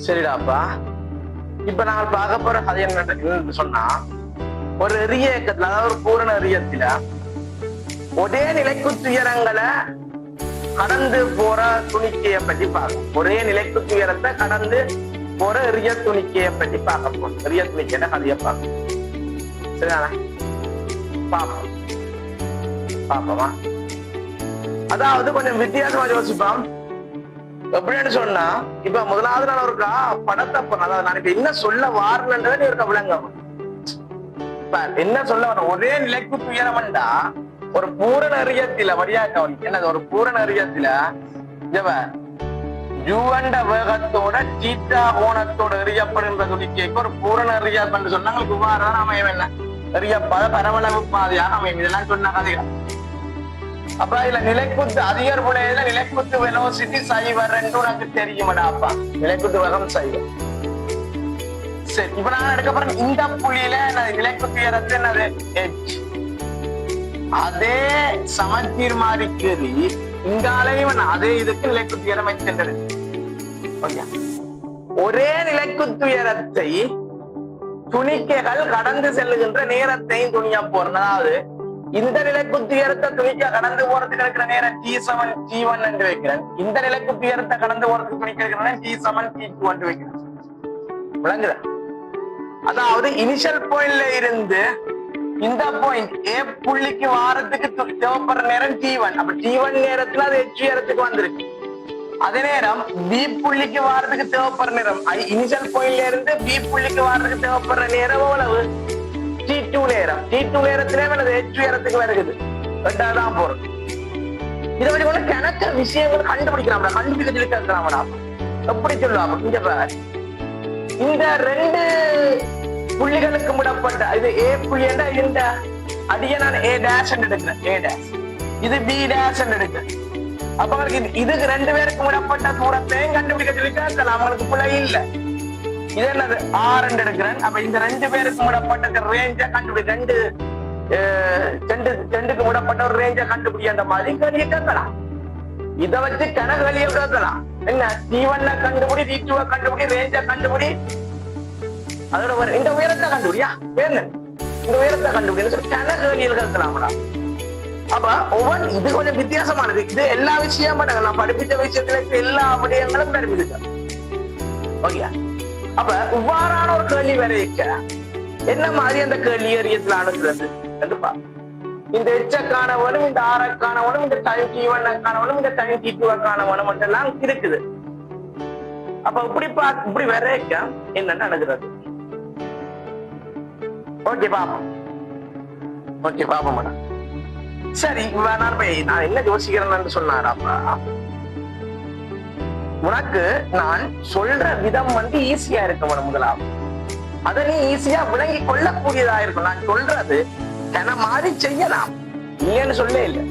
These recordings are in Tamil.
சரிடாப்பா. இப்ப நாங்கள் பார்க்க போற கதை என்னன்னு சொன்னா, ஒரு எரிய இயக்கத்துல, அதாவது ஒரு பூரண எரியத்துல ஒரே நிலைக்கு துயரங்களை கடந்து போற துணிக்கையை பற்றி பார்க்கும். ஒரே நிலைக்கு துயரத்தை கடந்து போற எரிய துணிக்கையை பற்றி பார்க்க போறோம். எரிய துணிக்கையில கதையை பார்க்கும். சரிதானே? பாப்போம் பாப்போமா? அதாவது கொஞ்சம் வித்தியாசமா யோசிப்போம். எப்படின்னு சொன்னா, இப்ப முதலாவது நாள் ஒருக்கா படத்தை அதாவது நான் இப்ப என்ன சொல்ல வாரணுன்றதை ஒரு விளங்க என்ன சொல்ல வர, ஒரே நிலைக்கு துயரம்டா ஒரு பூரண எரியத்தில வழியாக்க என்னது, ஒரு பூரண எரியத்தில ஜூவண்ட வேகத்தோட சீட்டா கோணத்தோட எரியப்படுகின்ற துணிக்கைக்கு ஒரு பூரண எரியான்னு சொன்னாங்க. குமாரதான் அமையும் என்ன எரியப்பாத பரவளவு பாதையாக அமையும். இதெல்லாம் சொன்ன கதைகள். அப்ப இதுல நிலைக்குத்து அதிகர் புலையில நிலைக்குத்து வெலோசிட்டி சைவர் என்று உனக்கு தெரியுமாடாப்பா. நிலைக்குத்து வேகம் சைவர். சரி, இப்ப நான் எடுக்கப்படுற இந்த புள்ளியில நிலைக்குத்து உயரத்து என்னது h. அதே சமச்சீர் மாதிரி கீறி இங்காலையும் அதே இதுக்கு நிலைக்குத்து உயரம் வைக்கின்றது. ஒரே நிலைக்குத்து உயரத்தை துணிக்கைகள் கடந்து செல்லுகின்ற நேரத்தையும் துணியா போறோம். அதாவது இந்த நிலைக்குத்து உயரத்தை துணிக்க கடந்து போறதுக்கு இருக்கிற நேரம் T7 T1 என்று வைக்கிறேன். இந்த நிலைக்குத்து உயரத்தை கடந்து போறதுக்கு துணிக்க இருக்கிற T7 T2 என்று வைக்கிறேன். விளங்குதா? அதாவது இனிஷியல் பாயிண்ட்ல இருந்து இந்த பாயிண்ட் A புள்ளிக்கு வாரத்துக்கு தேவைப்படுற நேரம் T1. அப்ப T1 நேரத்துல அது H உயரத்துக்கு வந்திருக்கு. அதே நேரம் B புள்ளிக்கு வாரத்துக்கு தேவைப்படுற நேரம் இனிஷியல் பாயிண்ட்ல இருந்து B புள்ளிக்கு வாரத்துக்கு தேவைப்படுற நேரம் எவ்வளவு? T2 நேரம். T2 நேரத்திலே H உயரத்துக்கு வருகிறது. ரெண்டாவதான் போறோம். இதை வச்சு கொண்டு கணக்க விஷயங்கள் கண்டுபிடிக்கலாம். கண்டுபிடிக்க இருக்கலாம்டா. எப்படி சொல்லுவாங்க? இங்க பாரு, இந்த ரெண்டு புள்ளிகளுக்கு முடப்பட்ட இது A புள்ளி என்றா இந்த அடிய நான் A டேஷ் எடுக்கிறேன். A டேஷ் இது B டேஷ் எடுக்கிறேன். அப்ப அவங்களுக்கு இதுக்கு ரெண்டு பேருக்கு முடப்பட்ட தூரத்தையும் கண்டுபிடிக்க சொல்லிக்கலாம். அவங்களுக்கு பிள்ளை இல்லை. இது என்னது R எடுக்கிறேன். அப்ப இந்த ரெண்டு பேருக்கு முடப்பட்ட ரேஞ்ச கண்டுபிடி, ரெண்டுக்கு முடப்பட்ட ஒரு ரேஞ்ச கண்டுபிடிக்கிற மாதிரி கேள்வி கேட்கலாம். இதை வச்சு கணக்கு வெளியே கேட்கலாம். என்ன T1 கண்டுபிடி, T2 கண்டுபிடி, ரேஞ்ச கண்டுபிடி, அதோட இந்த உயரத்தை கண்டுபிடியா வேணும், இந்த உயரத்தை கண்டுபிடி கணக்கு வெளியில் கேட்கலாம்டா. அப்ப ஒவ்வொரு இது கொஞ்சம் வித்தியாசமானது. இது எல்லா விஷயமும் நான் படிப்பிச்ச விஷயத்துல எல்லா விடயங்களும் படிப்பிச்சேன். ஓகே, அப்ப இவ்வாறான ஒரு கேள்வி வரைக்க என்ன மாதிரி அந்த கேள்வி எரியத்துல அணுகிறது என்று பார்ப்போம். இந்த எச்சக்கானவனும் இந்த ஆரக்கானவனும் இந்த டைம் T1 இந்த டைம் T2 எல்லாம் இருக்குது. அப்ப இப்படி வரைக்க என்ன நடக்கிறது? ஓகே பாப்போம். ஓகே பாப்போம் மேடம். சரி, நான் என்ன யோசிக்கிறேன்னு சொன்னாராப்பா, உனக்கு நான் சொல்ற விதம் ஈஸியா இருக்கும். முதலாவது அதை நீ ஈஸியா விளங்கி கொள்ளக்கூடியதா இருக்கும். நான் சொல்றது கன மாதிரி செய்யலாம், இல்லைன்னு சொல்ல இல்லை.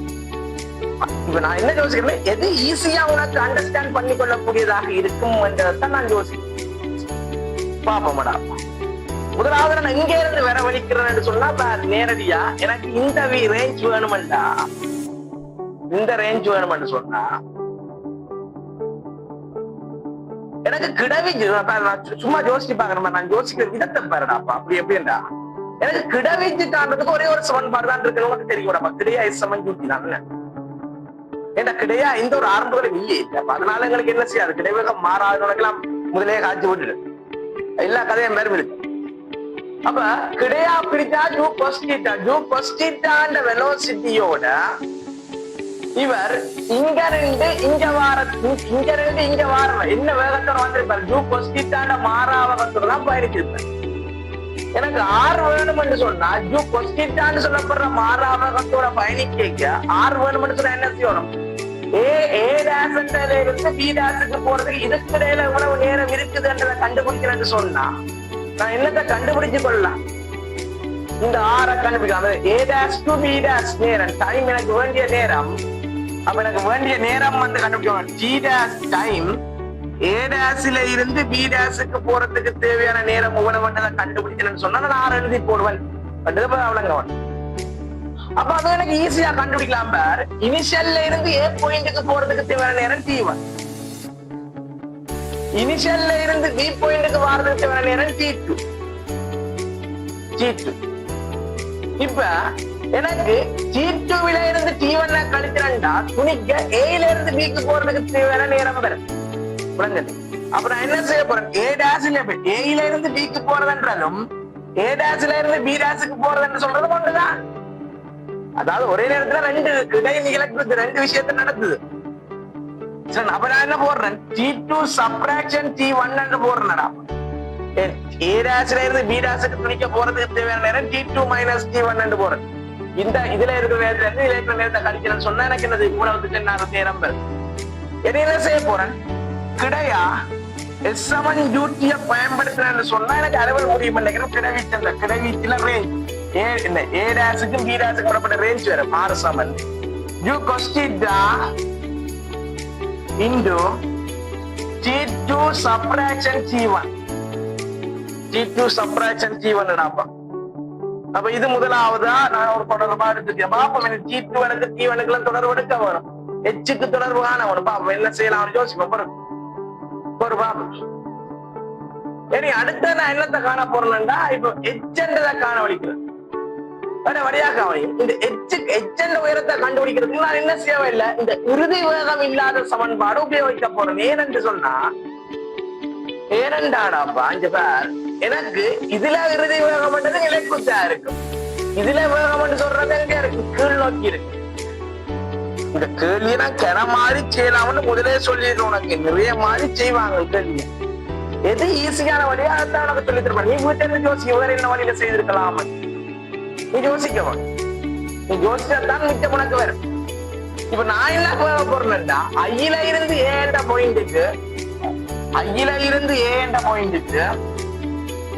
இப்ப நான் என்ன யோசிக்கிறேன், எது ஈஸியா உனக்கு அண்டர்ஸ்டாண்ட் பண்ணி கொள்ளக்கூடியதாக இருக்கும் என்றதான் நான் யோசிக்கிறேன். பாப்போம்டா. முதலாவது நான் இங்க இருந்து வரவழிக்கிறேன்னு சொன்னா நேரடியா எனக்கு இந்த ரேஞ்ச் வேணுமெண்டா, இந்த ரேஞ்ச் வேணுமென்று சொன்னா எனக்கு கிடவீச்சு. சும்மா யோசிச்சு பாக்குறேன், நான் யோசிக்கிற விதத்தை பாருடாப்பா. அப்படி எப்படின்னா எனக்கு கிடவீச்சு காண்றதுக்கு ஒரே ஒரு சமன்பாடு தான் இருக்கு. உங்களுக்கு தெரியும்டாப்பா, கிடையா சமஞ்சூட்டி தான். ஏன்னா கிடையா இந்த ஒரு ஆரம்பங்களும் இல்லையே. அதனால எங்களுக்கு என்ன செய்யாது, கிடைவேகம் மாறாதவனுக்கெல்லாம் முதலே காய்ச்சி விட்டுடு, எல்லா கதையும் மேலும் இருக்கு. அப்ப கிடையா பிடிச்சா ஜூ கொஸ்டிட்டாண்ட வெலோசிட்டியோட இவர் இங்க ரெண்டு இங்க வார என்ன வேகத்தோட வந்திருப்பாரு. ஜூ கொஸ்டிட்டாண்ட மாறா வேகத்தோட தான் பயணிச்சிருப்பார். எனக்கு R வேணும்னு சொன்னா ஜூ கொஸ்டிட்டான்னு சொல்லப்படுற மாறா வேகத்தோட பயணிக்க R வேணும்னு சொன்னா என்ன செய்யணும்? A டேஷன்ல இருந்து B டேஷுக்கு போறதுக்கு இதுக்கு இடையில இவ்வளவு நேரம் இருக்குதுன்றதை கண்டுபிடிக்கிறேன்னு சொன்னா நான் என்னத்தை கண்டுபிடிச்சு கொள்ளலாம்? இந்த R கண்டுபிடிக்காம A dash to B dash நேரம் டைம் எனக்கு வேண்டிய நேரம். அப்ப எனக்கு வேண்டிய நேரம் கண்டுபிடிக்கணும். T டேஷ் டைம் A டேஷ்ல இருந்து B டேஷுக்கு போறதுக்கு தேவையான நேரம் உணவு கண்டுபிடிக்கணும்னு சொன்னா நான் R எழுதி போடுவேன். அவ்வளங்கவன். அப்ப அது எனக்கு ஈஸியா கண்டுபிடிக்கலாம். பார், இனிஷியல்ல இருந்து A பாயிண்ட்டுக்கு போறதுக்கு தேவையான நேரம் T1. இனிஷியல்ல இருந்து பி பாயிண்ட்டுக்கு வாரதுக்கு வேற நேரம் T2. இப்ப எனக்கு T2ல இருந்து T1 கழிக்கிறேன்டா துணிக்க ஏல இருந்து பிக்கு போறதுக்கு வேற நேரம் வரும். அப்ப நான் என்ன செய்ய போறேன், ஏல இருந்து பிக்கு போறதுன்றாலும் ஏ டாஸ்ல இருந்து பி டாஸ்க்கு போறதுன்னு சொல்றது கொண்டுதான். அதாவது ஒரே நேரத்துல ரெண்டு கிடை நிகழ்ச்சி ரெண்டு விஷயத்த நடக்குது. அப்ப நான் என்ன போடுறேன், T2 சப்ட்ராக்ஷன் T1 போடுறேன்டா. ஏ டாஸ்ல இருந்து பி டாஸ்க்கு துணிக்க போறதுக்கு தேவையான நேரம் T2 மைனஸ் T1 போடுறேன். இந்த இதுல இருக்கிற நேரத்துல இருந்து இதுல இருக்கிற நேரத்தை கழிக்கணும்னு சொன்னா எனக்கு என்னது இவ்வளவுக்கு என்ன நேரம் என்ன செய்ய போறேன், கிடையா S7 UT பயன்படுத்துறேன்னு சொன்னா எனக்கு அறுவல் முடியும் நினைக்கிறேன். கிடைவீச்சுல ரேஞ்ச் ஏ டாஸுக்கும் பி டாஸுக்கும் வரப்பட்ட ரேஞ்ச் வரும் R7 U cos theta into T2 subtraction T1. T2 subtraction T1 டாப்பா. அப்ப இது முதலாவதா நான் ஒரு தொடர்பா எடுத்துக்கேன். பாப்போம் எனக்கு T2 எனக்கு T1 தொடர்பு எடுக்க வரும், Hக்கு தொடர்பு காண வரும். பாப்போம் என்ன செய்யலாம் யோசிப்போம். ஒரு பாப்போம். இனி அடுத்த நான் என்னத்தை காண போறேன்னா, இப்போ எச்சண்டதை காண வலிக்கிறேன். வழியா கவனி, இந்த எச்சண்ட உயரத்தை கண்டுபிடிக்கிறதுக்கு நான் என்ன செய்யவில்லை, இந்த இறுதி வேகம் இல்லாத சமன்பாடு உபயோகிக்க போறேன். ஏனென்று சொன்னா ஏனென்றாடாப்பா இங்க பார், எனக்கு இதுல இறுதி வேகம் பண்றது நிலைக்குத்தா இருக்கும், இதுல வேகம் சொல்றது எங்க இருக்கு, கீழ் நோக்கி இருக்கு. இந்த கேள்வியை நான் கிண மாதிரி செய்யலாம்னு முதலே சொல்லிடுறேன். உனக்கு நிறைய மாதிரி செய்வாங்க கேள்வி. எது ஈஸியான வழியா அதான் உனக்கு சொல்லி தருவேன். நீ வீட்டு யோசிக்க வேற என்ன வழியில செய்திருக்கலாம், நீ யோசிக்கவா, நீ யோசிச்சாதான் மிச்சம் உனக்கு வரும். இப்ப நான் என்ன போறேன்டா, ஐயில இருந்து ஏண்ட பாயிண்ட்டுக்கு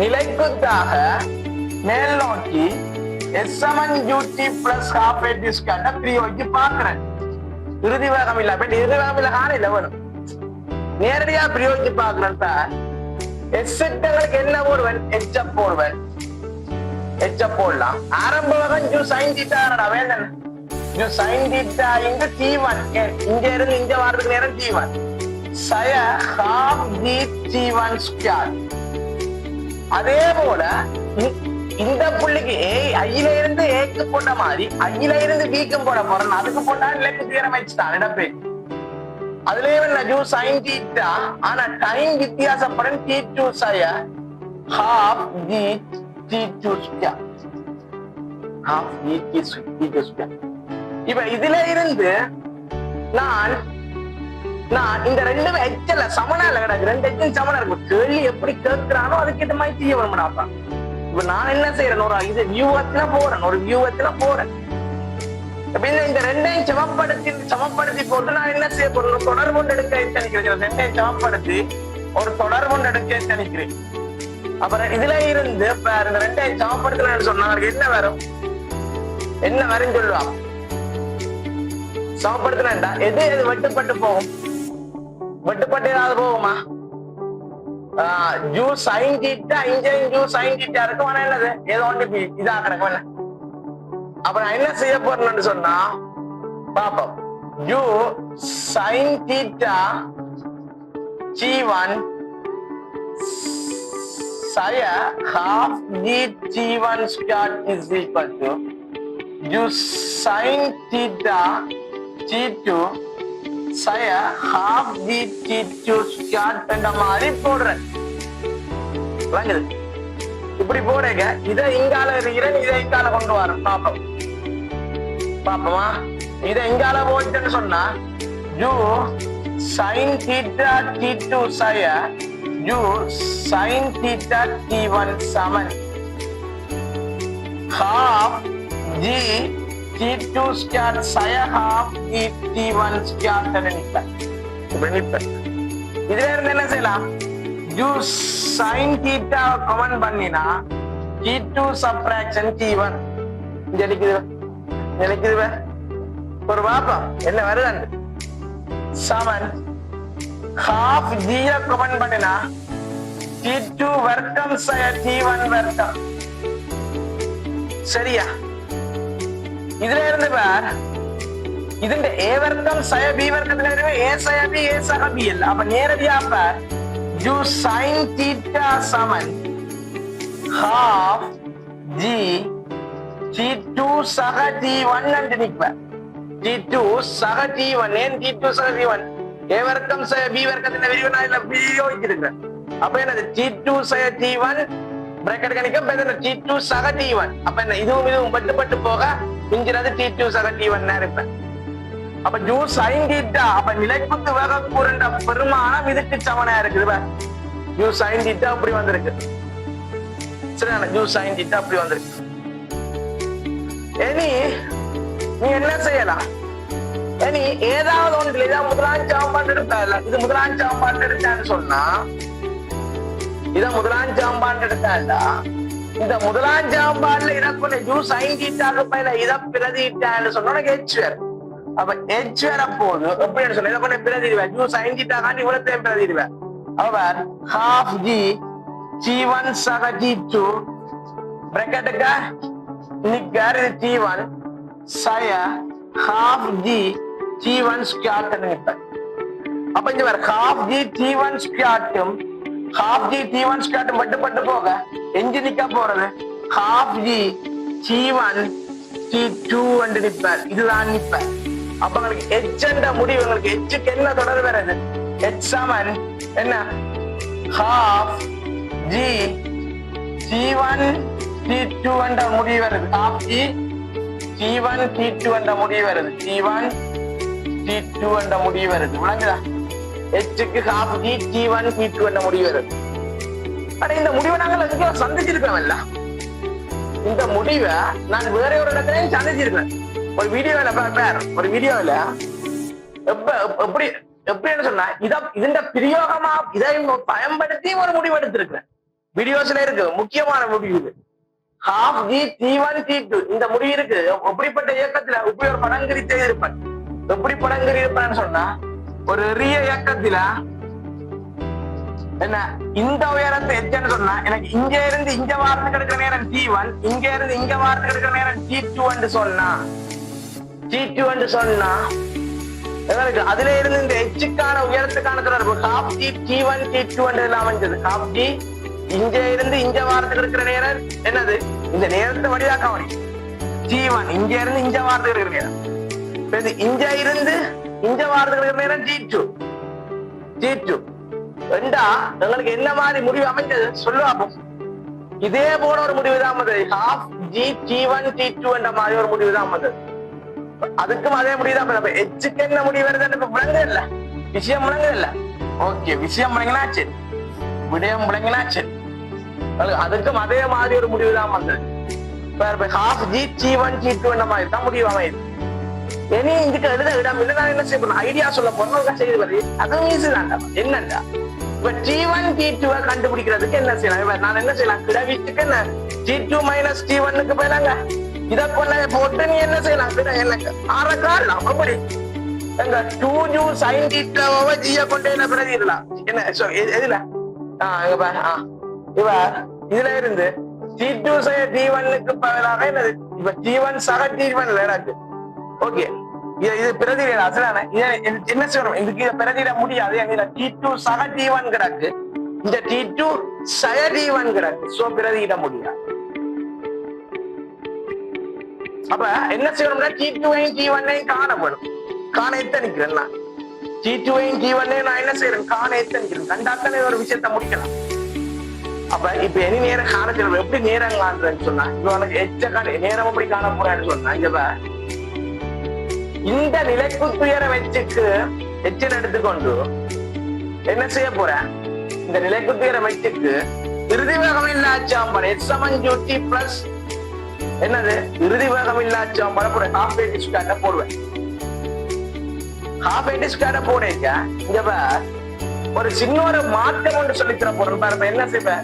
நிலைக்குத்தாக மேல் நோக்கி S7 UT plus half a disc பிரயோகிச்சு பாக்குறேன். இறுதி வேகம் இல்ல, இறுதி வேகம் இல்ல காணல வேணும், நேரடியா பிரயோகிச்சு பாக்குறேன். எங்களுக்கு என்ன போடுவேன், H போடலாம். ஆரம்ப வேகம் U sin theta வேணும், U sin theta into T1. இங்க இருந்து இங்க வர்றதுக்கு நேரம் T1 சய half d T1 square. அதே போல இந்த புள்ளிக்கு ஐயில இருந்து ஏக்கு போட்ட மாதிரி ஐயில இருந்து பிக்கும் போட போறேன். அதுக்கு போட்டா லெஃப்ட் தியரம் வச்சுதான் இடப்பே. அதுலயே U sin theta, ஆனா டைம் வித்தியாசப்படும் T2 சய half d T2 square, half d T2 square. இப்ப இதுல இருந்து நான் இந்த ரெண்டுமே எச்சல சமனால கிடக்கு, ரெண்டு எச்சும் சமனா இருக்கும். கேள்வி எப்படி கேட்கிறானோ அதுக்கேற்ற மாதிரி செய்ய வருமாப்பா. இப்ப நான் என்ன செய்யறேன், ஒரு இது வியூவத்துல போறேன். இந்த ரெண்டையும் சமப்படுத்தி போட்டு நான் என்ன செய்ய போறேன், தொடர் கொண்டு எடுக்க நினைக்கிறேன். ரெண்டையும் சமப்படுத்தி ஒரு தொடர் கொண்டு எடுக்க நினைக்கிறேன். அப்புறம் இதுல இருந்து இந்த ரெண்டையும் சமப்படுத்தினு சொன்னா என்ன வரும் சொல்லுவா. சமப்படுத்தினா எது வெட்டுப்பட்டு போகும், வெட்டுப்பட்டு ஏதாவது போகுமா? U sin theta இங்க U sin theta இருக்கும். ஆனா என்னது ஏதோ ஒன்று இதா கிடக்கும். அப்ப நான் என்ன செய்ய போறேன்னு சொன்னா பாப்போம். U sin theta T1 சய half d T1 square is equal to U sin theta T2 சய half d T2 square என்ற மாதிரி போடுறேன். இப்படி போடுங்க. இதை இங்கால இருக்கிறேன், இதை இங்கால கொண்டு வரோம். பாப்போமா? இதை இங்கால போச்சுன்னு சொன்னா U sin theta T2 சய U sin theta T1 சமன் half d T2 square சய half d T1 square நினைப்பேன். இதுல இருந்து என்ன செய்யலாம், U sin theta கமன் பண்ணினா T2 subtraction T1 நினைக்குது. ஒரு பாப்பா என்ன வருது, சமன் half d கமன் பண்ணினா T2 வர்க்கம் சய T1 வர்க்கம். சரியா? இதுல இருந்து பார், இதுல A வர்க்கம் சய B வர்க்கத்துல A சய B A சக B இல்ல. அப்ப நேரடியா பார் u sin theta சமன் half g t2 சக t1 என்று நிற்பேன். t2 சக t1 ஏன் t2 சக t1 a வர்க்கம் சக b வர்க்கத்தின் விரிவு நான் இல்ல பிரயோகிச்சிருக்கேன். அப்ப என்னது t2 சக t1 bracket கணிக்க பெதன t2 சக t1. அப்ப என்ன இதுவும் பட்டு போக மிஞ்சினது t2 சக t1 னா இருப்பேன். அப்ப u sin theta அப்ப நிலைக்குத்து வேக கூறுண்ட பெருமானம் இதுக்கு சமனா இருக்குது. u sin theta அப்படி வந்திருக்கு. சரியான u sin theta அப்படி வந்திருக்கு. இனி நீ என்ன செய்யலாம்? இனி ஏதாவது ஒன்றில் இதான் முதலாம் சாம்பாட்டு எடுத்தால இது முதலாம் சாம்பாட்டு எடுத்தான்னு சொன்னா இத முதலாம் சாம்பாட்டு எடுத்தாண்டா இந்த முதலாம் சாம்பாடுல இதற்குள்ள u sin theta பயில இத பிரதிட்டான்னு சொன்னா h வேற. அப்ப h வேற போது எப்படி சொல்ல இத கொண்டு பிரதிடுவேன் u sin theta காண்டி இவ்வளத்தையும் பிரதிடுவேன். அவர் half g t1 சக t2 பிராக்கெட்டுக்கு நிக்கர் இது t1 சய half g t1 ஸ்கொயர் நினைப்பேன். அப்ப இங்க வர half g t1 ஸ்கொயரும் half g t1 ஸ்கொயரும் பட்டு போக எஞ்சினிக்கா போறது half g t1 t2 என்று நிப்பார். இதுதான் நிப்பார். அப்ப உங்களுக்கு h என்ற முடிவு உங்களுக்கு h க்கு என்ன தொடர்பு வருது? h சமன் என்ன half g t1 t2 என்ற முடிவு வருது. half g t1 t2 என்ற முடிவு வருது. t1 t2 என்ற முடிவு வருது. விளங்குதா? h க்கு half g t1 t2 என்ற முடிவு வருது. ஆனா இந்த முடிவை நாங்கள் அதுக்கு சந்திச்சிருக்கோம்ல. இந்த முடிவை நான் வேற ஒரு இடத்துலயும் சந்திச்சிருக்கேன். ஒரு வீடியோல பாரு, ஒரு வீடியோல எப்படி சொன்னா இதோட பிரயோகமா இதை பயன்படுத்தி ஒரு முடிவு எடுத்திருக்கேன். வீடியோஸ்ல இருக்கு முக்கியமான முடிவு இது. half g t1 t2 இந்த முடிவு இருக்கு. எப்படிப்பட்ட இயக்கத்துல இப்படி ஒரு படங்கிரி செய்திருப்பேன். எப்படி படங்கிரி இருப்பேன்னு சொன்னா ஒரு எரிய இயக்கத்துல என்ன இந்த உயரத்தை எச்சன்னு சொன்னா எனக்கு இங்க இருந்து இங்க வாரத்துக்கு எடுக்கிற நேரம் t1 இங்க இருந்து இங்க வாரத்துக்கு எடுக்கிற நேரம் t2 என்று சொன்னா எங்களுக்கு அதுல இருந்து இந்த எச்சுக்கான உயரத்துக்கான தொடர்பு half g t1 t2 என்று அமைஞ்சது. half g இங்க இருந்து இங்க வாரத்துக்கு இருக்கிற நேரம் என்னது இந்த நேரத்தை வழியாக்க முடியும். t1 இங்க இருந்து இங்க வாரத்துக்கு இருக்கிற நேரம் இங்க இருந்து இங்க வாரத்துக்கு இருக்கிற நேரம் t2 ரெண்டா எங்களுக்கு என்ன மாதிரி முடிவு அமைஞ்சது சொல்லுவாப்போம். இதே போல ஒரு முடிவு தான் வந்தது. half g t1 t2 என்ற மாதிரி ஒரு முடிவு தான் வந்தது. அதுக்கும் அதே முடிவுதான். எச்சுக்கு என்ன முடிவு வருதுன்னு இப்ப முழங்க இல்ல விஷயம் முழங்க இல்ல. ஓகே விஷயம் முழங்கினாச்சு விடயம் முழங்கினாச்சு. அதுக்கும் அதே மாதிரி ஒரு முடிவு தான் வந்தது. half g t1 t2 என்ற மாதிரி தான் முடிவு அமையுது. இனி இதுக்கு எழுத இடம் இல்லை. நான் என்ன செய்யணும் ஐடியா சொல்ல போறோம் செய்து வருது. அதுவும் ஈஸி தான்டா. என்னண்டா இப்ப t1 t2 கண்டுபிடிக்கிறதுக்கு என்ன செய்யலாம்? நான் என்ன செய்யலாம்? கிடவீச்சுக்கு என்ன t2 மைனஸ் t1க்கு போயிலாங்க. இத கொள்ள போட்டு நீ என்ன செய்யலாம்? எனக்கு ஆறக்காரலாம் அப்படி எங்க 2u sin theta ஜிய கொண்டு என்ன பிரதிடலாம் என்ன எதுல இவ இதுல இருந்து t2 சக t1க்கு பதிலாக என்னது இப்ப t1 சக t1 எனக்கு ஓகே இது பிரதிட அசலான என்ன செய்யணும்? இதுக்கு இதை பிரதிட முடியாது. t2 சக t1 கிடக்கு, இந்த t2 சக t1 கிடக்கு. சோ பிரதிட முடியாது. அப்ப என்ன செய்யணும்னா t2ஐயும் t1ஐயும் காணப்படும். காண எத்தனிக்கிறேன் t2ஐயும் t1ஐயும் நான் என்ன செய்யறேன்? காண எத்தனிக்கிறேன். கண்டாத்தானே ஒரு விஷயத்த முடிக்கலாம். அப்ப இப்ப இனி நேரம் காண சொல்றேன். எப்படி நேரம் காண்றேன்னு சொன்னா இப்ப உனக்கு எச்ச நேரம் எப்படி காண போறேன்னு சொன்னா இங்க இந்த நிலைக்குத்துயர வச்சுக்கு எச்சன் எடுத்துக்கொண்டு என்ன செய்ய போறேன்? இந்த நிலைக்குத்துயர வச்சுக்கு இறுதி வேகம் இல்லாச்சாம்பன் h பிளஸ் என்னது இறுதி வேகம் இல்லாச்சாம்பன் போடுறேன். ஹாஃப் ஏ டிஸ்கார்ட போடுவேன். ஹாஃப் ஏ டிஸ்கார்ட போடுங்க. இங்க ஒரு சின்ன ஒரு மாற்றம் ஒன்று சொல்லித்தர போறேன் பாருங்க. என்ன செய்வேன்?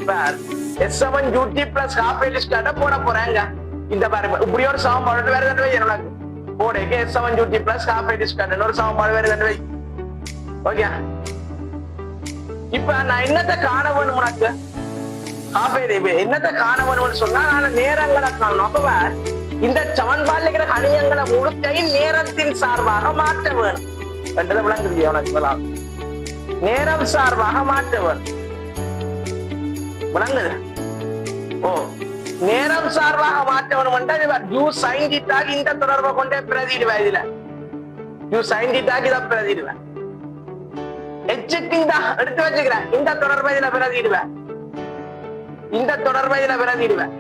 h பிளஸ் ஹாஃப் ஏ டிஸ்கார்ட போட போறேங்க. இந்த பாருங்க இப்படி ஒரு சமன்பாடு வேற தடவை என்னோட போடுங்க. h பிளஸ் ஹாஃப் ஏ டிஸ்கார்ட ஒரு சமன்பாடு வேற தடவை. ஓகே இப்ப நான் என்னத்தை காண வேணும்? உனக்கு என்னத்தை காண வேணும்னு சொன்னா நான் நேரங்களை காணணும். அப்ப இந்த சமன்பாடுல இருக்கிற கணியங்களை முழுக்கையும் நேரத்தின் சார்பாக மாற்ற வேணும். விளங்குது உனக்கு? நேரம் சார்பாக மாற்ற வேணும். விளங்குது? ஓ, நேரம் சார்பாக மாற்ற வேணும். யூ சைன் தீட்டாக்கு இந்த தொடர்பை கொண்டே பிரதிடுவேன். இதுல யூ சைன் தீட்டாக்கு இதை பிரதிடுவேன். எச்சுக்கு இந்த எடுத்து வச்சுக்கிறேன். இந்த தொடர்பை இதுல பிரதிடுவேன். இந்த தொடர்பை இதுல பிரதிடுவேன்.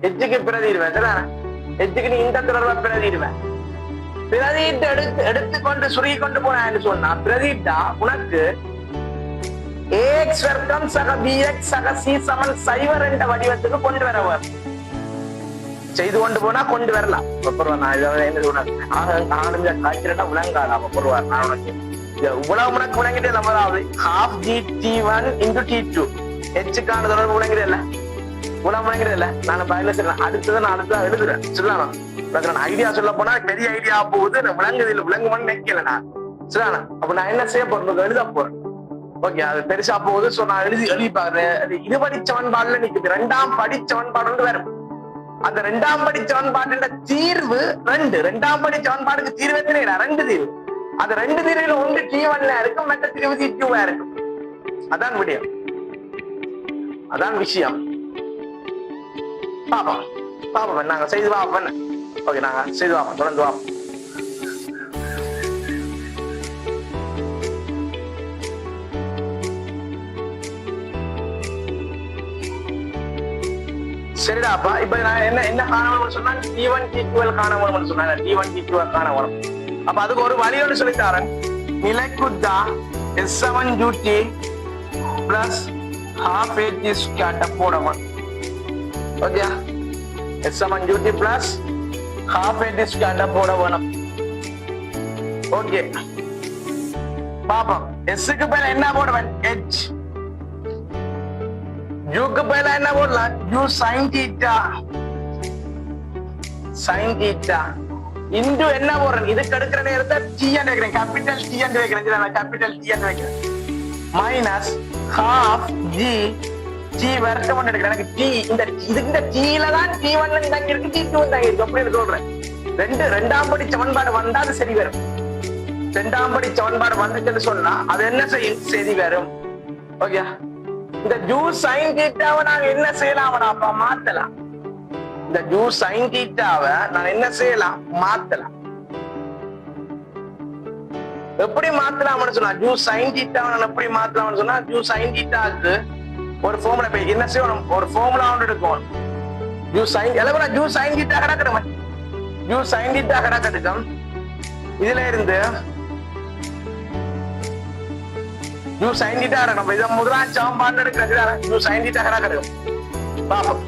எச்சுக்கு பிரதிடுவேன். சரிதானே? எச்சுக்கு நீ இந்த தொடர்பை பிரதிடுவேன். பிரதிட்டு எடுத்துக்கொண்டு சுருகி கொண்டு போனேன்னு சொன்னா பிரதிட்டா உனக்கு ax வர்க்கம் சக bx சக c சமன் 0 என்ற வடிவத்துக்கு கொண்டு வர வரும். செய்து கொண்டு போனா கொண்டு வரலாம். அப்புறம் நான் இதை என்ன சொன்னேன், ஆனந்த காய்ச்சலா விளங்காது. அப்புறம் நான் உனக்கு இவ்வளவு உனக்கு விளங்கிட்டே நம்மளாவது half gt1 into t2 ஹெச்சுக்கான தொடர்பு விளங்கிட்டே இல்ல, இவ்வளவு விளங்கிட்டே இல்ல. நான் பதில சொல்றேன். அடுத்தது நான் அடுத்ததான் எழுதுறேன். சொல்லலாம் நான் ஐடியா சொல்ல போனா பெரிய ஐடியா போகுது. நான் விளங்குது இல்லை விளங்குமான்னு நினைக்கல நான். சரிதானா? அப்ப நான் என்ன செய்ய போறேன், எழுத போறேன். ஓகே, அது பெருசா போகுது. சோ நான் எழுதி பாக்குறேன். இருபடி சமன்பாடுல நிக்குது. 2ஆம் படி சமன்பாடு வரும். அந்த 2ஆம் படி சமன்பாடு தீர்வு 2. 2ஆம் படி சமன்பாடுக்கு தீர்வு எத்தனை? 2 தீர்வு. அந்த 2 தீர்வுல ஒன்று T1 இருக்கும், மற்ற தீர்வு T2 இருக்கும். அதான் விடயம், அதான் விஷயம். பாப்போம் பாப்போம், நாங்க செய்து பாப்போம். ஓகே, நாங்க செய்து பாப்போம். தொடர்ந்து பாப்போம். சரிடாப்பா, இப்ப நான் என்ன காணவன் சொன்னா T1 T2 காணவன் சொன்னாங்க. T1 T2 காணவன். அப்ப அதுக்கு ஒரு வழி ஒன்று சொல்லித்தாரன். நிலைக்குத்தா S7 UT plus half AT square போடவன். Okay, S7 UT plus half AT square போடவன். ஓகே, பாப்போம். S-க்கு மேல என்ன போடுவன்? H. யூக்கு மேல என்ன போடலாம்? U sin theta. sin theta into என்ன போடுறேன்? இதுக்கு எடுக்கிற நேரத்தை T என்று வைக்கிறேன். கேபிட்டல் T என்று வைக்கிறேன். கேபிட்டல் T என்று வைக்கிறேன். மைனஸ் half G T வர்க்கம் எடுக்கிறேன். எனக்கு T இந்த T-ல தான் T1 இங்க இருக்கு, T2 இங்க இருக்கு. அப்படின்னு சொல்றேன். 2ஆம் படி சமன்பாடு வந்தா அது சரி வரும். 2ஆம் படி சமன்பாடு வந்துச்சுன்னு சொன்னா அது என்ன செய்யும்? சரி வரும். ஓகே, இந்த u sin தீட்டாவை நாங்க என்ன செய்யலாம்? அப்ப மாத்தலாம். இந்த u sin தீட்டாவை நான் என்ன செய்யலாம்? மாத்தலாம். எப்படி மாத்தலாம்னு சொன்னா u sin தீட்டாவை நான் எப்படி மாத்தலாம்னு சொன்னா u sin தீட்டாக்கு ஒரு ஃபார்முலா போய் என்ன செய்யணும்? ஒரு ஃபார்முலா ஒன்று எடுக்கணும். u sin எல்லாம் u sin தீட்டா கிடக்கணும். u sin தீட்டா கிடக்கட்டும். இதுல இருந்து u sin theta கிடக்கும். இதை முதலாம் சமன்பாடு எடுக்கிறது. u sin theta கிடக்கும். பாப்போம்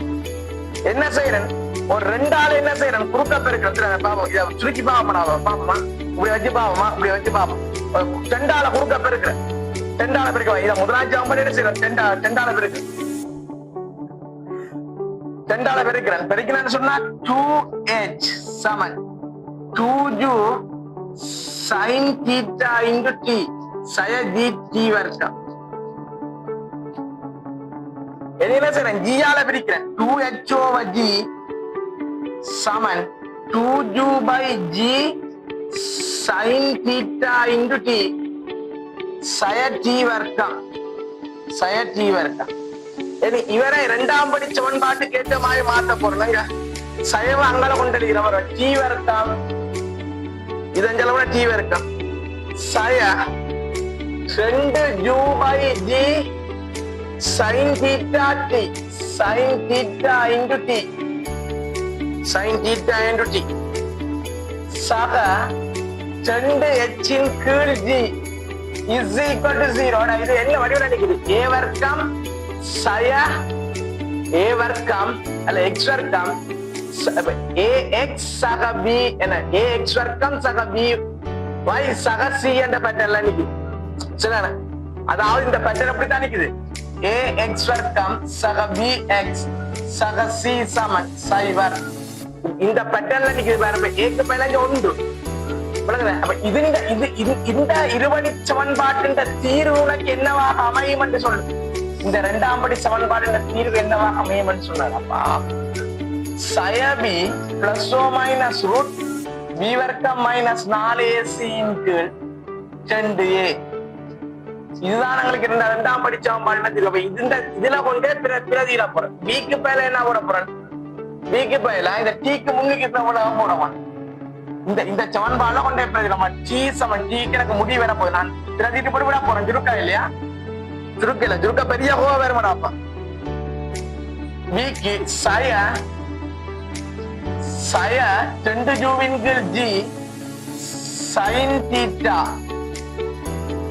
என்ன செய்யறேன். ஒரு 2 ஆள் என்ன செய்யறேன்? குறுக்க பெருக்கிறது. பாப்போம், இதை சுருக்கி பாப்போம். பாப்போமா, இப்படி வச்சு பாப்போமா, இப்படி வச்சு பாப்போம். 2 ஆளை குறுக்க பெருக்கிறேன். 2 ஆளை பெருக்க. இதை முதலாம் சமன்பாடு என்ன செய்யறேன்? 2 ஆளை பெருக்கு. 2 ஆளை பெருக்கிறேன். பெருக்கிறேன்னு சொன்னா 2h சமன் 2u sin theta into t saya T வர்க்கம். என்ன செய்றேன்? G ஆல பிரிக்கிறேன். 2h over G Saman 2u by G sin theta into T saya T வர்க்கம். saya T வர்க்கம். இவரை 2ஆம் படி சமன்பாட்டுக்கு ஏற்ற மாதிரி மாத்த போறேங்க. சயவ அங்கல கொண்டடிக்கிறவர் T வர்க்கம். இதஞ்சளவுல T வர்க்கம். சய 2u by G sin theta T sin theta into T sin theta into T சக 2h இன் கீழ் G is equal to 0. இது என்ன வடிவம் நினைக்குது? a வர்க்கம் சய a வர்க்கம் அல்ல x வர்க்கம் ax சக b என்ன ax வர்க்கம் சக b y சக c என்ற பேட்டர்ன்ல நிக்குது. சரிதானே? அதாவது இந்த பேட்டர்ன் அப்படித்தான் நிக்குது. ax வர்க்கம் சக bx சக c சமன் 0. இந்த பேட்டர்ன்ல நிக்குது பாருங்க. ஏக்கு மேல 1. அப்ப இந்த இருபடி சமன்பாட்டின் தீர்வு உனக்கு என்னவாக அமையும் என்று சொல்லு. இந்த 2ஆம் படி சமன்பாட்டின் தீர்வு என்னவாக அமையும் என்று சொன்னார். அப்பா சய b பிளஸ் ஓ மைனஸ் ரூட் b வர்க்கம் மைனஸ் 4ac இன் கீழ் 2a இதுதான் எங்களுக்கு இருந்த 2ஆம் படிச்சவன் பண்ண தெரியும். இதுல கொண்டே பிரதியில போறேன். பிக்கு பயில என்ன போட போறேன்? பிக்கு பயில இந்த டீக்கு முன்னுக்கு போடுவான். இந்த சமன்பாடுல கொண்டே பிரதியில டி சமன் டீக்கு எனக்கு முடி வேற போகுது. நான் பிரதிட்டு போட்டு விட போறேன். சுருக்கா இல்லையா? சுருக்க இல்ல, சுருக்க பெரிய ஹோவா வேற மாட்டாப்பா. பிக்கு சய 2 ஜி சைன் தீட்டா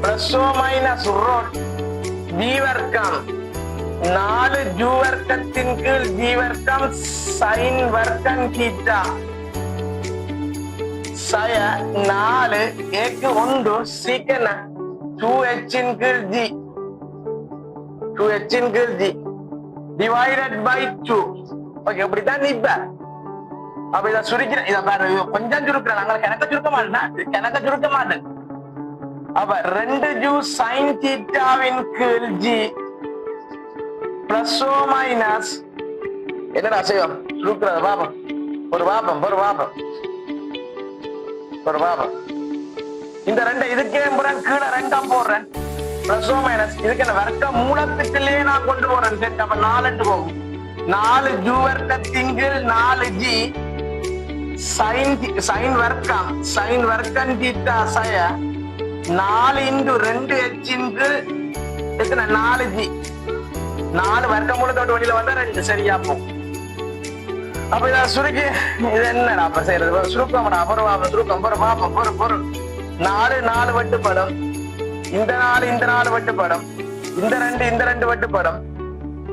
பிளஸ் ஓ மைனஸ் ரூட் பி வர்க்கம் 4 ஜூ வர்க்கத்தின் கீழ் ஜி வர்க்கம் சைன் வர்க்கம் தீட்டா சய 4 ஏக்கு 1 சீக்கன 2h இன் கீழ் ஜி 2h இன் கீழ் ஜி divided by 2. ஓகே, இப்படித்தான் நிப்ப. அப்ப இத சுருக்கிறேன். இத பாரு, கொஞ்சம் சுருக்கிறேன். நாங்கள் கணக்க சுருக்க மாட்டேன். அப்ப 2 ஜூ சைன் தீட்டாவின் கீழ் ஜி பிளஸ் ஓ மைனஸ் என்னடா செய்வோம் சுருக்கிறத பாப்போம். ஒரு பாப்பம் இந்த 2 இதுக்கே கீழே 2 போடுறேன். பிளஸ் ஓ மைனஸ் இதுக்கு என்ன வர்க்க மூலத்துக்குள்ளே நான் கொண்டு போறேன். சரி, அப்ப 4 போகும். 4 ஜூ வர்க்கத்தின் கீழ் 4 ஜி சைன் வர்க்கம் தீட்டா சய 4 இன்டு 2 h இன்டு எத்தனை 4 ஜி 4 வர்க்க மூலத்தோடு வெளியில வந்தா 2 சரியா போகும். அப்ப இத சுருக்கி இது என்னடா அப்ப செய்யறது? சுருக்கம்டா. சுருக்கம் பொறு 4 வட்டுப்படும். இந்த 4 வட்டுப்படும். இந்த 2 வட்டுப்படும்.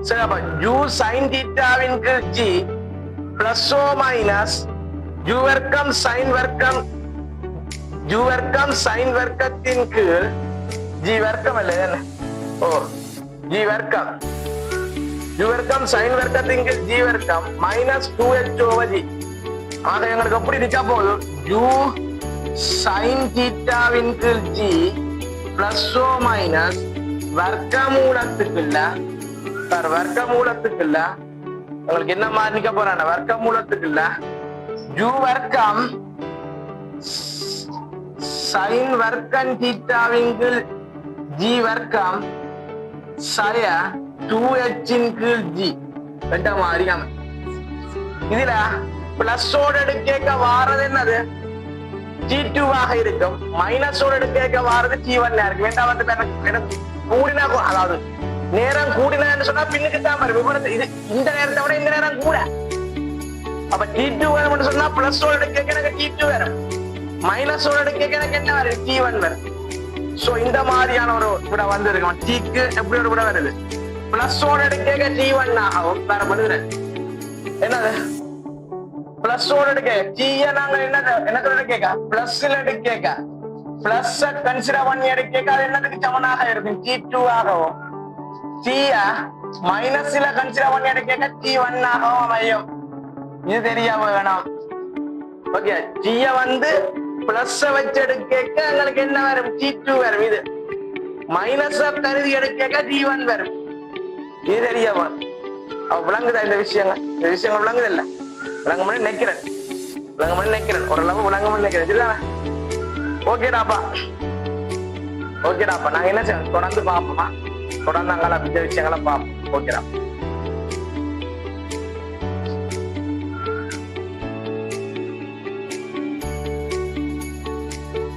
சரி, அப்ப ஜூ சைன் தீட்டாவின் கீழ் ஜி பிளஸ் ஓ மைனஸ் ஜூ வர்க்கம் சைன் வர்க்கத்தின் கீழ் ஜி வர்க்கம் அல்ல என்ன? ஓ, ஜி வர்க்கம் சைன் வர்க்கத்தின் கீழ் ஜி வர்க்கம் மைனஸ் 2h ஓவர் ஜி. ஆக எங்களுக்கு எப்படி நிச்சா போதும்? ஜூ சைன் தீட்டாவின் கீழ் ஜி பிளஸ் ஓ மைனஸ் வர்க்கமூலத்துக்குள்ள உங்களுக்கு என்ன மாதிரி நிக்க போறான? வர்க்கமூலத்துக்குள்ள ஜூ வர்க்கம் சைன் வர்க்கம் தீட்டாவின் கீழ் ஜி வர்க்கம் சய 2h இன் கீழ் ஜி ரெண்டா மாறியாம. இதுல பிளஸோட எடுக்க வாரது என்னது? T2 ஆக இருக்கும். மைனஸோட எடுக்க வாரது T1 இருக்கு. வேண்டாம் வந்து கூடினா, அதாவது நேரம் கூடினான்னு சொன்னா பின்னுக்கு தான் வரும். இது இந்த நேரத்தை விட இந்த நேரம் கூட. அப்ப T2 வேணும்னு சொன்னா பிளஸோட எடுக்க எனக்கு T2 வரும். மைனஸோட எடுக்க எனக்கு என்ன வரும்? T1 வரும். சோ இந்த மாதிரியான ஒரு விட வந்து இருக்கும். டீக்கு எப்படி ஒரு விட வருது? பிளஸோட எடுக்க T1 ஆகும். வேற பண்ணுறேன் என்னது? பிளஸோட எடுக்க டீய நாங்க என்னத்தோட கேட்க பிளஸ்ல எடுக்க பிளஸ் கன்சிடர் பண்ணி எடுக்க அது என்னதுக்கு சமனாக இருக்கும்? T2 ஆகவும் டீய மைனஸ்ல கன்சிடர் பண்ணி எடுக்க T1 ஆகவும் அமையும். இது தெரியாம வேணாம். ஓகே, டீய வந்து பிளஸ் வச்சு எடுக்க எங்களுக்கு என்ன வரும்? T2 வரும். இது மைனஸ் கருதி எடுக்க T1 வரும். இது தெரியாம விளங்குதா? இந்த விஷயங்கள் விளங்குது இல்ல? விளங்க பண்ணி நினைக்கிறேன் ஓரளவு விளங்க பண்ணி நினைக்கிறேன். ஓகேடாப்பா. நாங்க என்ன செய்யணும்? தொடர்ந்து பார்ப்போமா? தொடர்ந்து அங்கால விஷயங்களை பார்ப்போம். ஓகேடா.